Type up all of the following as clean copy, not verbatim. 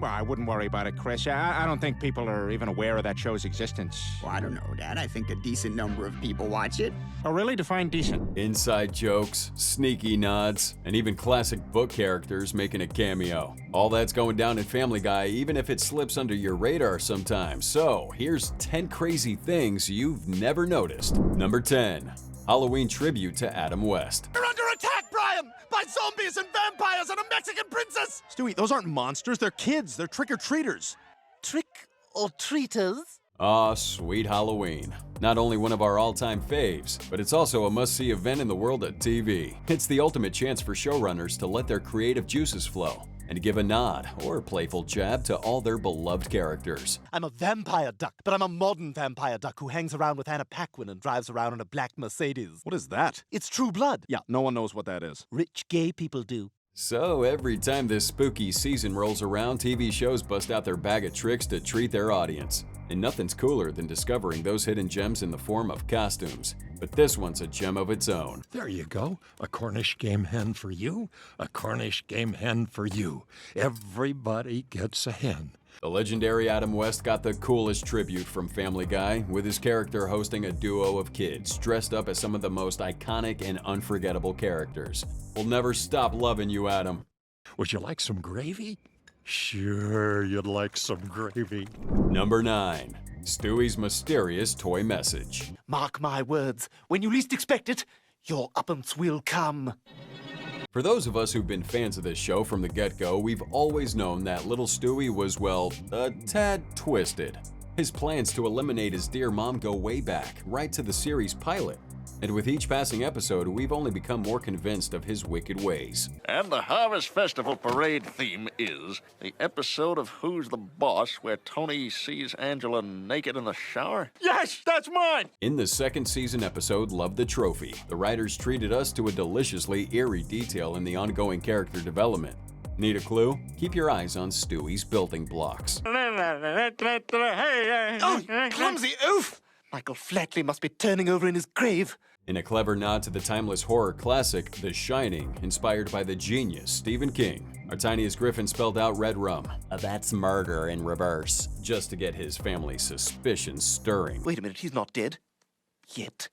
Well, I wouldn't worry about it, Chris. I don't think people are even aware of that show's existence. Well, I don't know, Dad. I think a decent number of people watch it. Oh, really? Define decent. Inside jokes, sneaky nods, and even classic book characters making a cameo. All that's going down in Family Guy, even if it slips under your radar sometimes. So, here's 10 crazy things you've never noticed. Number 10. Halloween tribute to Adam West. You're under attack, Brian! By zombies and vampires and a Mexican princess! Stewie, those aren't monsters, they're kids. They're trick-or-treaters. Trick-or-treaters? Ah, sweet Halloween. Not only one of our all-time faves, but it's also a must-see event in the world of TV. It's the ultimate chance for showrunners to let their creative juices flow and give a nod or a playful jab to all their beloved characters. I'm a vampire duck, but I'm a modern vampire duck who hangs around with Anna Paquin and drives around in a black Mercedes. What is that? It's True Blood. Yeah, no one knows what that is. Rich gay people do. So every time this spooky season rolls around, TV shows bust out their bag of tricks to treat their audience. And nothing's cooler than discovering those hidden gems in the form of costumes. But this one's a gem of its own. There you go. A Cornish game hen for you, a Cornish game hen for you. Everybody gets a hen. The legendary Adam West got the coolest tribute from Family Guy, with his character hosting a duo of kids dressed up as some of the most iconic and unforgettable characters. We'll never stop loving you, Adam. Would you like some gravy? Sure, you'd like some gravy. Number 9. Stewie's mysterious toy message. Mark my words, when you least expect it, your uppance will come. For those of us who've been fans of this show from the get-go, we've always known that little Stewie was, well, a tad twisted. His plans to eliminate his dear mom go way back, right to the series pilot. And with each passing episode, we've only become more convinced of his wicked ways. And the Harvest Festival parade theme is the episode of Who's the Boss where Tony sees Angela naked in the shower? Yes, that's mine! In the second season episode, Love the Trophy, the writers treated us to a deliciously eerie detail in the ongoing character development. Need a clue? Keep your eyes on Stewie's building blocks. Oh, clumsy oof! Michael Flatley must be turning over in his grave. In a clever nod to the timeless horror classic, The Shining, inspired by the genius Stephen King, our tiniest Griffin spelled out red rum. That's murder in reverse, just to get his family's suspicions stirring. Wait a minute, he's not dead. Yet.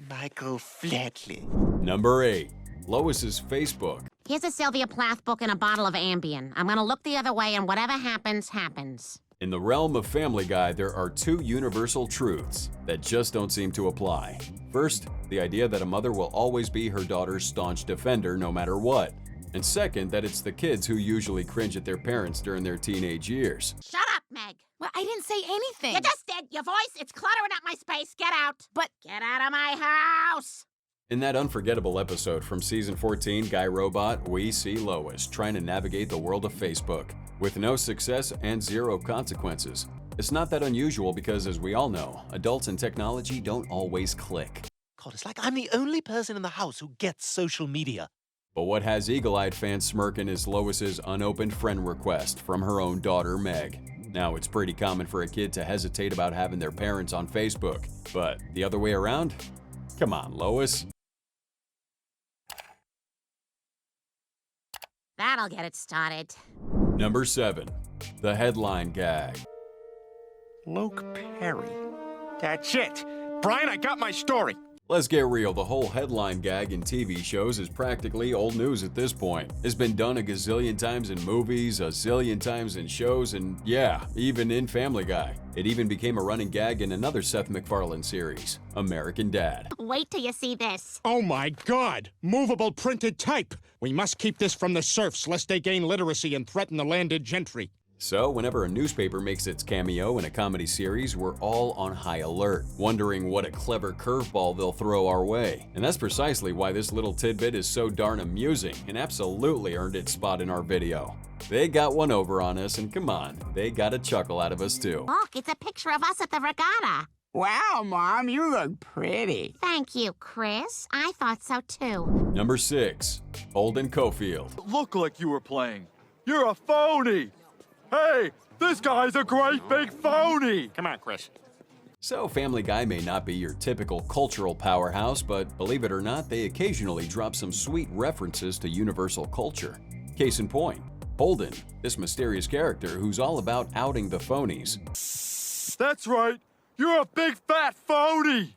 Michael Flatley. Number 8. Lois's Facebook. Here's a Sylvia Plath book and a bottle of Ambien. I'm gonna look the other way and whatever happens, happens. In the realm of Family Guy, there are 2 universal truths that just don't seem to apply. First, the idea that a mother will always be her daughter's staunch defender no matter what. And second, that it's the kids who usually cringe at their parents during their teenage years. Shut up, Meg. Well, I didn't say anything. You just did. Your voice, it's cluttering up my space. Get out. But get out of my house. In that unforgettable episode from season 14, Guy Robot, we see Loiss trying to navigate the world of Facebook with no success and 0 consequences. It's not that unusual because, as we all know, adults and technology don't always click. God, it's like I'm the only person in the house who gets social media. But what has eagle-eyed fans smirking is Lois's unopened friend request from her own daughter, Meg. Now, it's pretty common for a kid to hesitate about having their parents on Facebook, but the other way around? Come on, Loiss. That'll get it started. Number 7. The headline gag. Luke Perry. That's it. Brian, I got my story. Let's get real, the whole headline gag in TV shows is practically old news at this point. It's been done a gazillion times in movies, a zillion times in shows, and yeah, even in Family Guy. It even became a running gag in another Seth MacFarlane series, American Dad. Wait till you see this. Oh my God! Movable printed type! We must keep this from the serfs lest they gain literacy and threaten the landed gentry. So, whenever a newspaper makes its cameo in a comedy series, we're all on high alert, wondering what a clever curveball they'll throw our way. And that's precisely why this little tidbit is so darn amusing and absolutely earned its spot in our video. They got one over on us, and come on, they got a chuckle out of us too. Look, it's a picture of us at the regatta. Wow, Mom, you look pretty. Thank you, Chris. I thought so too. Number 6. Holden Coffield. Look like you were playing. You're a phony! Hey, this guy's a great big phony! Come on, Chris. So, Family Guy may not be your typical cultural powerhouse, but believe it or not, they occasionally drop some sweet references to universal culture. Case in point, Holden, this mysterious character who's all about outing the phonies. That's right. You're a big fat phony.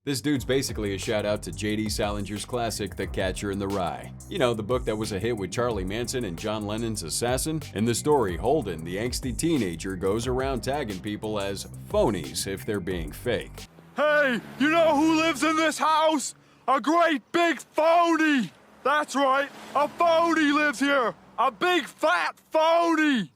This dude's basically a shout out to J.D. Salinger's classic, The Catcher in the Rye. You know, the book that was a hit with Charlie Manson and John Lennon's assassin? In the story, Holden, the angsty teenager, goes around tagging people as phonies if they're being fake. Hey, you know who lives in this house? A great big phony. That's right, a phony lives here. A big fat phony.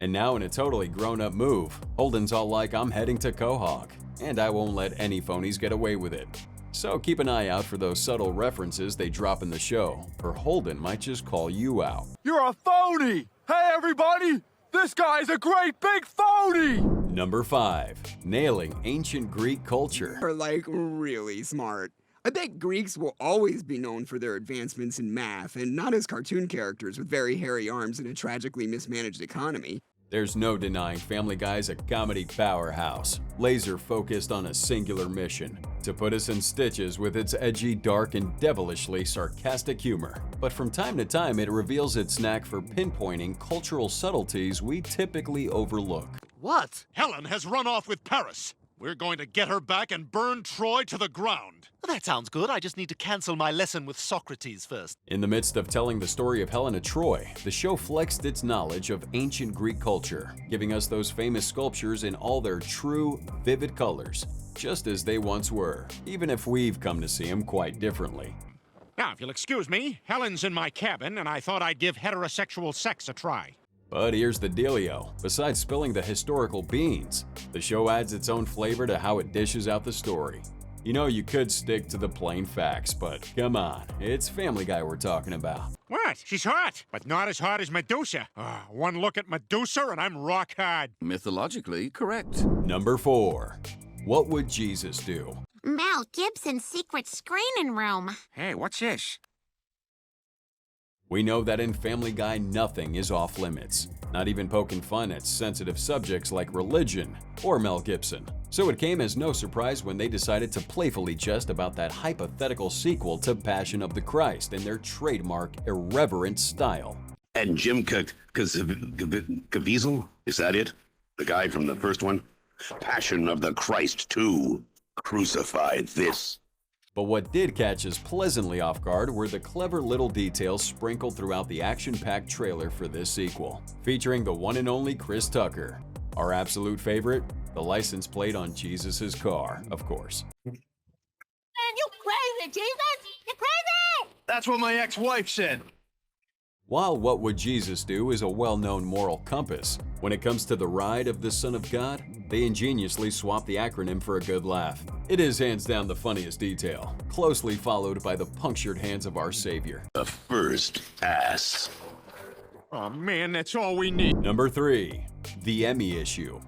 And now in a totally grown-up move, Holden's all like, I'm heading to Quahog, and I won't let any phonies get away with it. So keep an eye out for those subtle references they drop in the show, or Holden might just call you out. You're a phony. Hey, everybody, this guy's a great big phony. Number 5. Nailing ancient Greek culture. Are like really smart. I bet Greeks will always be known for their advancements in math, and not as cartoon characters with very hairy arms and a tragically mismanaged economy. There's no denying Family Guy's a comedy powerhouse, laser-focused on a singular mission, to put us in stitches with its edgy, dark, and devilishly sarcastic humor. But from time to time, it reveals its knack for pinpointing cultural subtleties we typically overlook. What? Helen has run off with Paris. We're going to get her back and burn Troy to the ground. Well, that sounds good. I just need to cancel my lesson with Socrates first. In the midst of telling the story of Helen of Troy, the show flexed its knowledge of ancient Greek culture, giving us those famous sculptures in all their true, vivid colors, just as they once were, even if we've come to see them quite differently. Now, if you'll excuse me, Helen's in my cabin, and I thought I'd give heterosexual sex a try. But here's the dealio. Besides spilling the historical beans, the show adds its own flavor to how it dishes out the story. You know, you could stick to the plain facts, but come on, it's Family Guy we're talking about. What? She's hot, but not as hot as Medusa. One look at Medusa and I'm rock hard. Mythologically correct. Number 4. What would Jesus do? Mel Gibson's secret screening room. Hey, what's this? We know that in Family Guy, nothing is off limits, not even poking fun at sensitive subjects like religion or Mel Gibson. So it came as no surprise when they decided to playfully jest about that hypothetical sequel to Passion of the Christ in their trademark irreverent style. And Jim Caviezel, is that it? The guy from the first one? Passion of the Christ 2. Crucified this. But what did catch us pleasantly off guard were the clever little details sprinkled throughout the action-packed trailer for this sequel, featuring the one and only Chris Tucker. Our absolute favorite, the license plate on Jesus' car, of course. Man, you crazy, Jesus! You crazy! That's what my ex-wife said. While What Would Jesus Do is a well-known moral compass, when it comes to the ride of the Son of God, they ingeniously swap the acronym for a good laugh. It is hands down the funniest detail, closely followed by the punctured hands of our Savior. The first pass. Oh man, that's all we need. Number 3. The Emmy issue.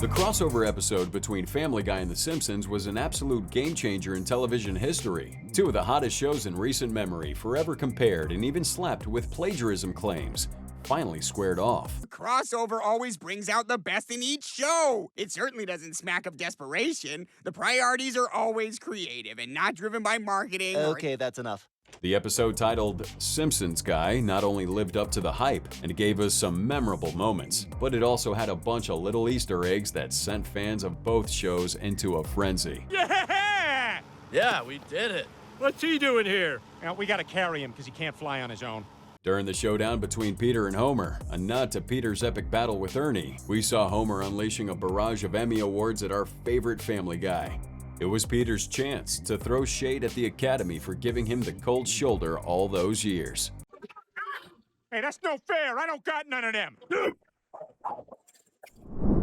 The crossover episode between Family Guy and The Simpsons was an absolute game-changer in television history. Two of the hottest shows in recent memory, forever compared and even slapped with plagiarism claims, finally squared off. The crossover always brings out the best in each show. It certainly doesn't smack of desperation. The priorities are always creative and not driven by marketing. Okay, that's enough. The episode titled Simpsons Guy not only lived up to the hype and gave us some memorable moments, but it also had a bunch of little Easter eggs that sent fans of both shows into a frenzy. Yeah! Yeah, we did it. What's he doing here? Well, we gotta carry him because he can't fly on his own. During the showdown between Peter and Homer, a nod to Peter's epic battle with Ernie, we saw Homer unleashing a barrage of Emmy awards at our favorite Family Guy. It was Peter's chance to throw shade at the Academy for giving him the cold shoulder all those years. Hey, that's no fair. I don't got none of them.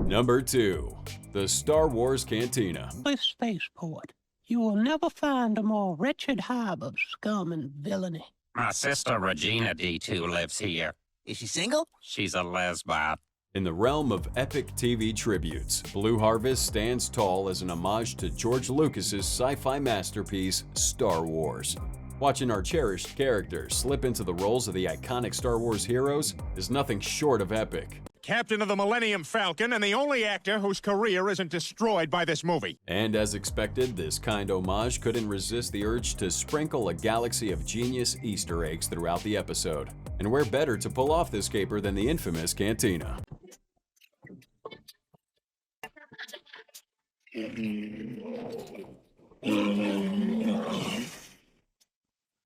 Number 2. The Star Wars Cantina. This spaceport, you will never find a more wretched hive of scum and villainy. My sister Regina D2 lives here. Is she single? She's a lesbian. In the realm of epic TV tributes, Blue Harvest stands tall as an homage to George Lucas's sci-fi masterpiece, Star Wars. Watching our cherished characters slip into the roles of the iconic Star Wars heroes is nothing short of epic. captain of the Millennium Falcon, and the only actor whose career isn't destroyed by this movie. And as expected, this kind homage couldn't resist the urge to sprinkle a galaxy of genius Easter eggs throughout the episode. And where better to pull off this caper than the infamous Cantina?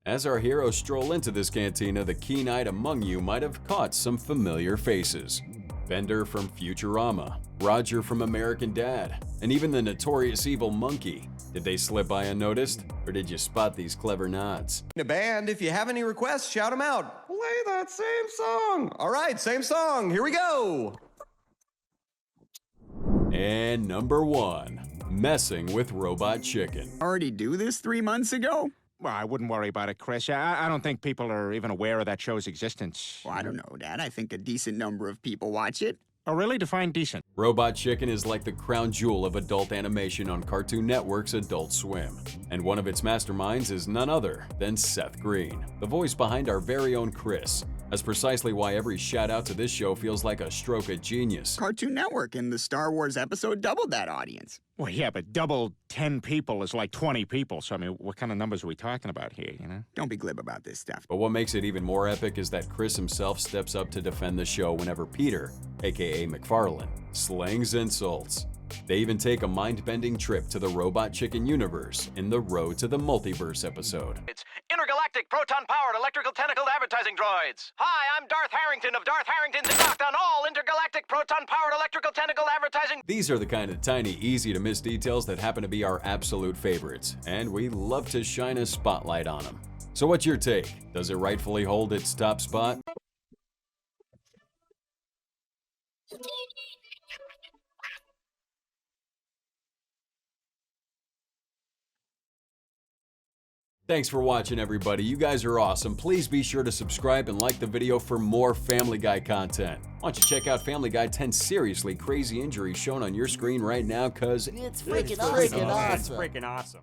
As our heroes stroll into this cantina, the keen-eyed among you might have caught some familiar faces. Bender from Futurama, Roger from American Dad, and even the notorious evil monkey. Did they slip by unnoticed, or did you spot these clever nods? The band, if you have any requests, shout them out. Play that same song. All right, same song. Here we go. And number 1, messing with Robot Chicken. Already do this 3 months ago? Well, I wouldn't worry about it, Chris. I don't think people are even aware of that show's existence. Well, I don't know, Dad. I think a decent number of people watch it. Oh, really? Define decent. Robot Chicken is like the crown jewel of adult animation on Cartoon Network's Adult Swim. And one of its masterminds is none other than Seth Green, the voice behind our very own Chris. That's precisely why every shout out to this show feels like a stroke of genius. Cartoon Network and the Star Wars episode doubled that audience. Well, yeah, but double 10 people is like 20 people. So, I mean, what kind of numbers are we talking about here, you know? Don't be glib about this stuff. But what makes it even more epic is that Chris himself steps up to defend the show whenever Peter, aka McFarlane, slings insults. They even take a mind-bending trip to the Robot Chicken universe in the Road to the Multiverse episode. It's intergalactic proton-powered electrical tentacled advertising droids. Hi, I'm Darth Harrington of Darth Harrington's Docked on all intergalactic proton-powered electrical tentacle advertising. These are the kind of tiny, easy-to-miss details that happen to be our absolute favorites, and we love to shine a spotlight on them. So what's your take? Does it rightfully hold its top spot? Thanks for watching, everybody. You guys are awesome. Please be sure to subscribe and like the video for more Family Guy content. Why don't you check out Family Guy 10 Seriously Crazy Injuries shown on your screen right now, cause it's freaking awesome. It's freaking awesome.